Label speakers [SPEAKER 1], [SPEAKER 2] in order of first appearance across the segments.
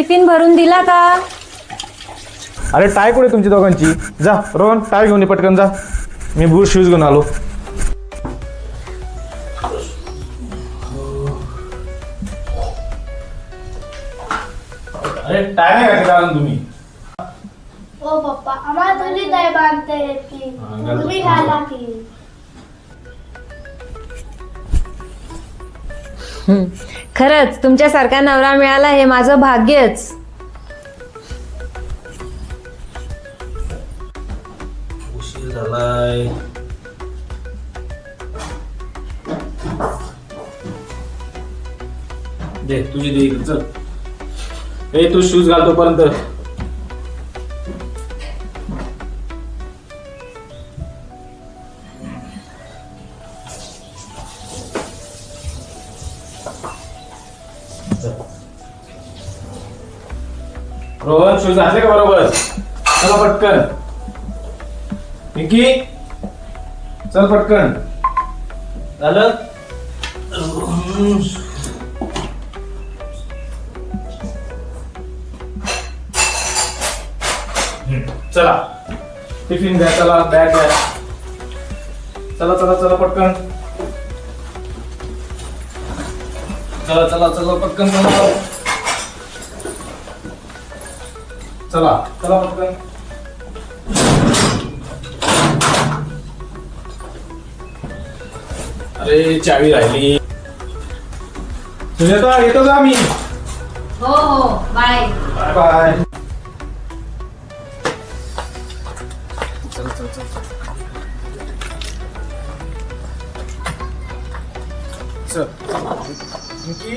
[SPEAKER 1] Tiffin भरून दिला का?
[SPEAKER 2] अरे टाय कुठे तुमची दोघांची? जा रोहन, टाय घेऊन ये पटकन जा. मी बूट शूज घेऊन आलो. अरे टाय नाही घातली का तुम्ही?
[SPEAKER 3] हो पप्पा, आम्हाला तुझी टाय बांधता येते. तुम्ही घाला की.
[SPEAKER 1] खरंच तुमच्यासारखा नवरा मिळाला हे माझं भाग्यच.
[SPEAKER 2] उशीर झालाय. दे तुझी दे इकडे, चल. ए तू शूज घालतो पर्यंत. रोहन शूज घातले का बरोबर? चला पटकन. पिंकी चल पटकन. झालं? चला टिफिन द्या, चला बॅग द्या. चला चला चला पटकन. चला चला चला पटकन चला. चला चला पटकन. अरे चावी राहिली. सुजाता येतो का मी?
[SPEAKER 1] हो हो, बाय.
[SPEAKER 2] Bye bye. चल चल चल चल. पिंकी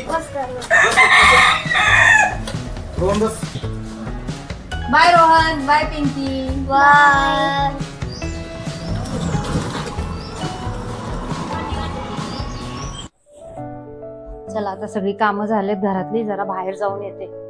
[SPEAKER 2] रोहन बस.
[SPEAKER 1] Bye Rohan, bye Pinky.
[SPEAKER 3] Bye.
[SPEAKER 1] चला आता सगळी कामं झालेत घरातली, जरा बाहेर जाऊन येते.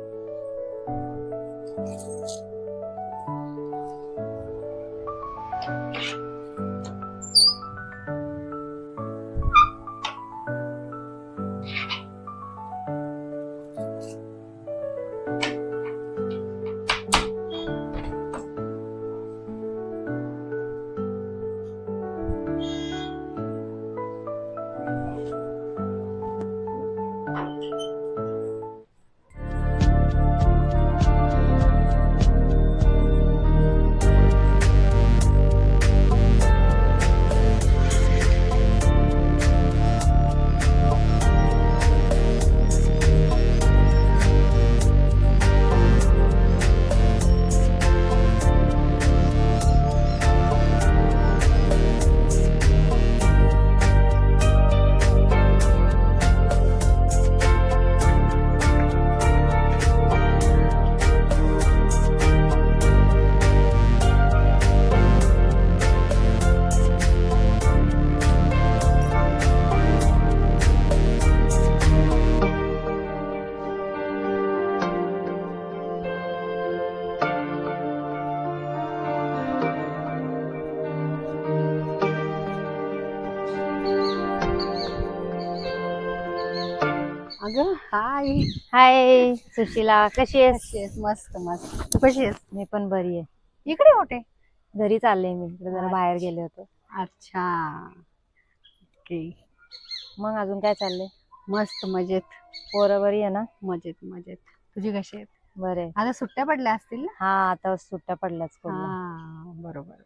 [SPEAKER 4] अगं हाय.
[SPEAKER 1] हाय सुशीला, कशी आहेस?
[SPEAKER 4] कशी आहेस? मस्त मस्त. तू कशी आहेस?
[SPEAKER 1] मी पण बरी आहे.
[SPEAKER 4] इकडे होते.
[SPEAKER 1] घरी चालले मी, इकडे जरा बाहेर गेले होते.
[SPEAKER 4] अच्छा. ओके.
[SPEAKER 1] मग अजून काय चाललंय?
[SPEAKER 4] मस्त मजेत.
[SPEAKER 1] पोरं बरी आहे ना?
[SPEAKER 4] मजेत मजेत. तुझी कशी आहेत?
[SPEAKER 1] बरे.
[SPEAKER 4] आता सुट्ट्या पडल्या असतील ना?
[SPEAKER 1] हा आता सुट्ट्या पडल्याच स्कूलला.
[SPEAKER 4] हा बरोबर.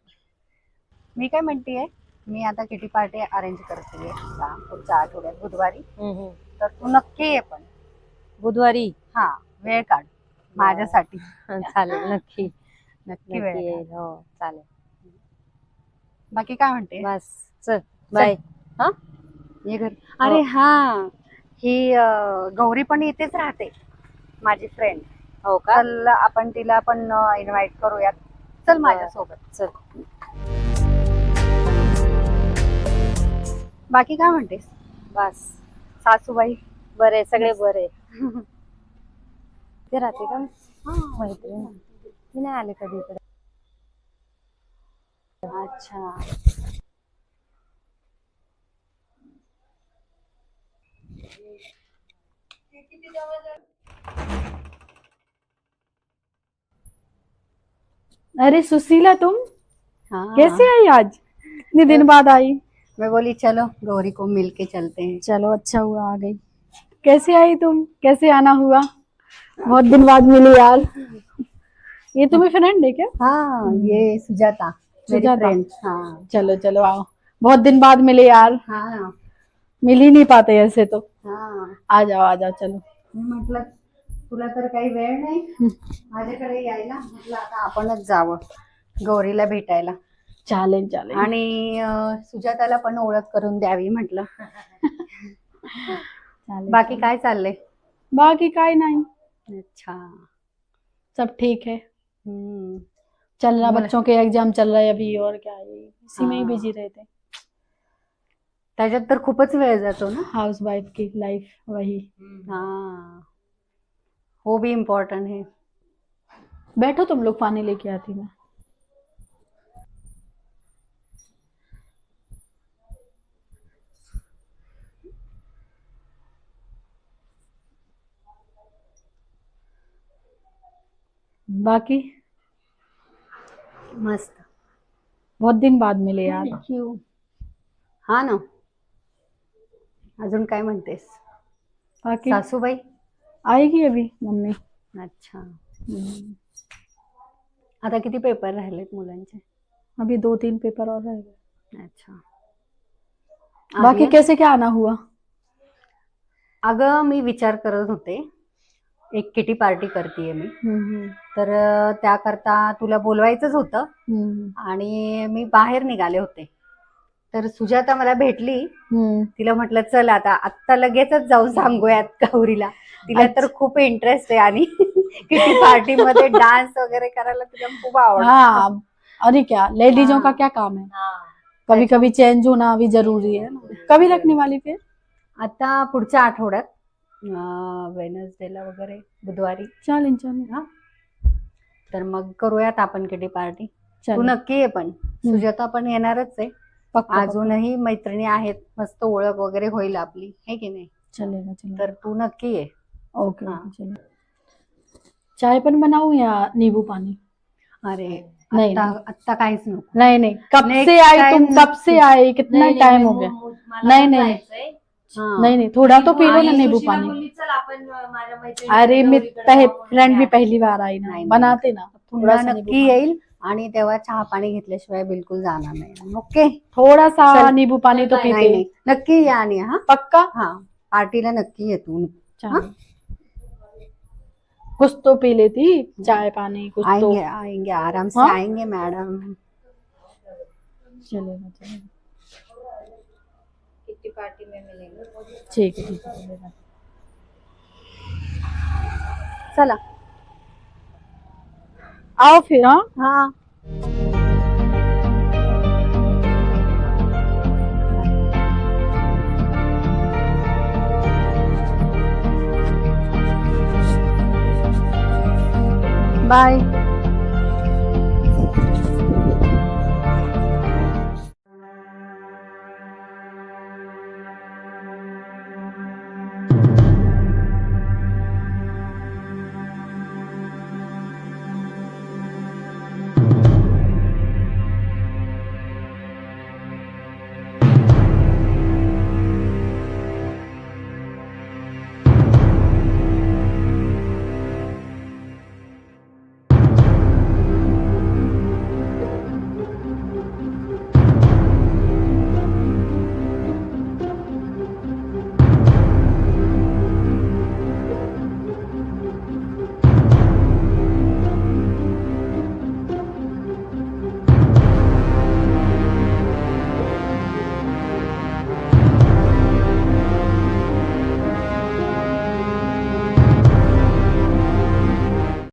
[SPEAKER 4] मी काय म्हणतेय, मी आता किटी पार्टी अरेंज करते पुढच्या आठवड्यात बुधवारी. तर तू नक्की ये पण.
[SPEAKER 1] बुधवारी?
[SPEAKER 4] हा वेळ काढ माझ्यासाठी.
[SPEAKER 1] चालेल, नक्की
[SPEAKER 4] नक्की वेळ
[SPEAKER 1] नक्की
[SPEAKER 4] काढ.
[SPEAKER 1] येईल. हो चालेल.
[SPEAKER 4] बाकी काय म्हणते?
[SPEAKER 1] बस चल बाय. हा
[SPEAKER 4] ये घर. अरे हा, ही गौरी पण इथेच राहते, माझी फ्रेंड.
[SPEAKER 1] हो का?
[SPEAKER 4] चल आपण तिला पण इन्व्हाइट करूयात. चल माझ्यासोबत.
[SPEAKER 1] चल.
[SPEAKER 4] बाकी काय म्हणतेस?
[SPEAKER 1] बस
[SPEAKER 4] सासूबाई
[SPEAKER 1] बरे, सगळे बरे. ते राहते का मैत्रीण? मी नाही आले कधी इकडे.
[SPEAKER 4] अच्छा.
[SPEAKER 5] अरे सुशीला तुम
[SPEAKER 4] हाँ
[SPEAKER 5] कैसे आई आज? इतने दिन बाद आई।
[SPEAKER 4] मैं बोली चलो गौरी को मिल के चलते हैं।
[SPEAKER 5] चलो अच्छा हुआ आ गई। कैसे आई तुम? कैसे आना हुआ? बहुत दिन बाद मिली यार। ये तुम्हें फ्रेंड है क्या?
[SPEAKER 4] हाँ ये सुजाता मेरी
[SPEAKER 5] सुजाता।
[SPEAKER 4] फ्रेंड। हाँ
[SPEAKER 5] चलो चलो आओ। बहुत दिन बाद मिले यार।
[SPEAKER 4] हाँ
[SPEAKER 5] मिल ही नहीं पाते ऐसे तो।
[SPEAKER 4] हाँ
[SPEAKER 5] आ जाओ चलो।
[SPEAKER 4] मी म्हटलं तुला तर काही वेळ नाही माझ्याकडे यायला, म्हटलं आता आपणच जावं गौरीला भेटायला
[SPEAKER 5] चालेल चालेल
[SPEAKER 4] आणि सुजाताला पण ओळख करून द्यावी म्हटलं।
[SPEAKER 5] चालेल।
[SPEAKER 4] बाकी काय चाललंय?
[SPEAKER 5] बाकी काय नहीं,
[SPEAKER 4] अच्छा
[SPEAKER 5] सब ठीक है।
[SPEAKER 4] हम्म
[SPEAKER 5] चल रहा,
[SPEAKER 4] बोला।
[SPEAKER 5] बच्चों के एग्जाम चल रहा है अभी, और क्या है, इसी में ही
[SPEAKER 4] हाँ।
[SPEAKER 5] बिजी रहते।
[SPEAKER 4] त्याच्यात तर खूपच वेळ जातो ना।
[SPEAKER 5] हाउस वाइफ की लाइफ वही।
[SPEAKER 4] हाँ वो भी इम्पोर्टेंट है।
[SPEAKER 5] बैठो तुम लोग, पानी लेके आती मैं। बाकी
[SPEAKER 4] मस्त।
[SPEAKER 5] बहुत दिन बाद मिले यार।
[SPEAKER 4] क्यों? हा ना। अजून काय म्हणतेस?
[SPEAKER 5] बाकी
[SPEAKER 4] सासूबाई?
[SPEAKER 5] आएगी अभी मम्मी।
[SPEAKER 4] अच्छा आता किती पेपर राहिलेत मुलांचे?
[SPEAKER 5] अभी 2-3 पेपर और रह गए।
[SPEAKER 4] अच्छा
[SPEAKER 5] बाकी
[SPEAKER 4] आर्या?
[SPEAKER 5] कैसे क्या आना हुआ?
[SPEAKER 4] अगं मी विचार करत होते, एक किटी पार्टी करतेय मी, तर त्याकरता तुला बोलवायचंच होतं आणि मी बाहेर निघाले होते, तर सुजाता मला भेटली। तिला म्हटलं चल आता आत्ता लगेचच जाऊन सांगूयात गौरीला, तिला तर खूप इंटरेस्ट आहे आणि किटी पार्टी मध्ये डान्स वगैरे करायला तिला खूप आवडतं।
[SPEAKER 5] हाँ, अरे क्या लेडीजों
[SPEAKER 4] हाँ।
[SPEAKER 5] का क्या काम है, कभी कभी चेंज होना भी जरूरी है ना। कभी रखने वाली फिर?
[SPEAKER 4] आता पुढच्या आठवड्यात वेनसडेला वगैरे बुधवारी।
[SPEAKER 5] चालेल चालेल
[SPEAKER 4] हा तर मग करूयात आपण किटी पार्टी। तू
[SPEAKER 5] चालेल
[SPEAKER 4] नक्की आहे पण सुजाता पण येणारच आहे।
[SPEAKER 5] पक्का
[SPEAKER 4] अजूनही मैत्रिणी आहेत, मस्त ओळख वगैरे होईल आपली, है की नाही?
[SPEAKER 5] चलेगा चलेगा।
[SPEAKER 4] तर तू नक्की आहे।
[SPEAKER 5] ओके
[SPEAKER 4] हाँ।
[SPEAKER 5] ओके चलो। चाय पण बनाऊं या नींबू पानी?
[SPEAKER 4] अरे
[SPEAKER 5] नहीं,
[SPEAKER 4] आता
[SPEAKER 5] नहीं।
[SPEAKER 4] आता काहीच नको।
[SPEAKER 5] नहीं नहीं, कब
[SPEAKER 4] Next
[SPEAKER 5] से आई तुम?
[SPEAKER 4] time
[SPEAKER 5] कब से आई? कितना टाइम हो गया? नहीं नहीं
[SPEAKER 4] हाँ।
[SPEAKER 5] नहीं नहीं, थोड़ा तो पी लो ना
[SPEAKER 1] आणि
[SPEAKER 5] नींबू
[SPEAKER 1] सुशीला
[SPEAKER 5] पानी।
[SPEAKER 1] बोलली, चल आपण माझ्या मैत्रिणी
[SPEAKER 5] अरे मी
[SPEAKER 1] गौरीकडे जाऊ म्हणून
[SPEAKER 5] फ्रेंड भी
[SPEAKER 1] मी
[SPEAKER 5] पहली बार आई ना,
[SPEAKER 4] नहीं,
[SPEAKER 5] बनाते ना
[SPEAKER 4] पुन्हा
[SPEAKER 5] थोड़ा सा नींबू
[SPEAKER 4] नक्की
[SPEAKER 5] पानी।
[SPEAKER 4] येईल आणि तेव्हा चहा पाणी घेतल्याशिवाय बिलकुल जाणार नाही। ओके
[SPEAKER 5] थोड़ा सा
[SPEAKER 4] चल।
[SPEAKER 5] नींबू पानी तो
[SPEAKER 4] नाही
[SPEAKER 5] पीते।
[SPEAKER 4] नाही नक्की या आणि हा
[SPEAKER 5] पक्का?
[SPEAKER 4] हा पार्टीला नक्की ये तू।
[SPEAKER 5] चलो। कुछ तो पी लेती, चाय पानी कुछ तो।
[SPEAKER 4] आएंगे आएंगे आराम से
[SPEAKER 5] हाँ?
[SPEAKER 4] आएंगे मैडम।
[SPEAKER 5] चलेगा चलेगा,
[SPEAKER 1] किटी पार्टी में मिलेंगे।
[SPEAKER 5] ठीक है चलेगा।
[SPEAKER 4] चला
[SPEAKER 5] आओ फिर। हाँ
[SPEAKER 4] हाँ
[SPEAKER 5] बाय।